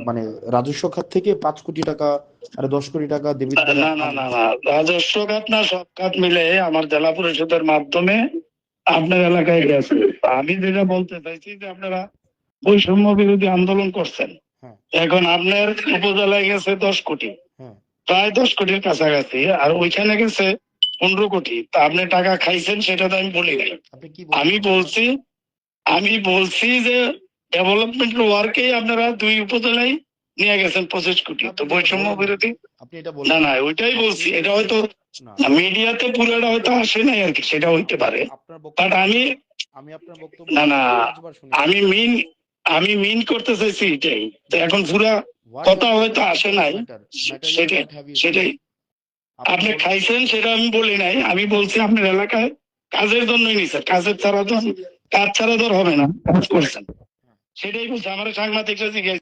মানে রাজস্ব খাত থেকে 5 কোটি টাকা আর 10 কোটি টাকা দেবিত বলে না না না না, রাজস্ব খাত না, সব খাত মিলে আমার জেলা পরিষদের মাধ্যমে আপনার এলাকায় গেছে। আমি যেটা বলতে চাইছি যে আপনারা বৈষম্য বিরোধী আন্দোলন করছেন, হ্যাঁ এখন আপনার উপজেলায় গেছে 10 কোটি, হ্যাঁ। প্রায় 10 কোটির কাছাকাছি, আর ওইখানে গেছে 15 কোটি। তা আপনি টাকা খাইছেন সেটা তো আমি বলি নাই। আপনি কি আমি বলছেন এগুলা? বলছি আমি বলছি যে ডেভেলপমেন্ট ওয়ার্কে আপনারা 2 উপজেলায় নিয়ে গেছেন 25 কোটি, না, তো আপনি তো এটা বৈষম্য বলেন নাই। বিরোধী। আপনি এটা না বলেন না, নাই। ওইটাই আপনি বলছি, এটা হয়তো না আপনি মিডিয়াতে পুরোটা হয়তো আসে নাই আর কি, সেটা হইতে পারে। আপনার বাট বক্তব্য আমি আপনার বক্তব্য না না, 5 বার শুনেছি। আমি মিন আমি মিন করতে চাইছি এটাই, তো এখন পুরা হোয়াট কথা ইজ হয়তো ইট আসে ডাজন্ট নাই। ম্যাটার, ম্যাটার ইজ সেটাই হোয়াট হ্যাভ ইউ সেড। সেটাই আপনি আপনি বলেন। খাইছেন সেটা আমি বলি নাই, আমি বলছি আপনার এলাকায় কাজের জন্যই নিছেন, কাজের ছাড়া তো কাজ ছাড়া তো আর হবে না, কাজ করছেন, সেটাই বলছি। আমার সাংবাদিকরা জিজ্ঞেস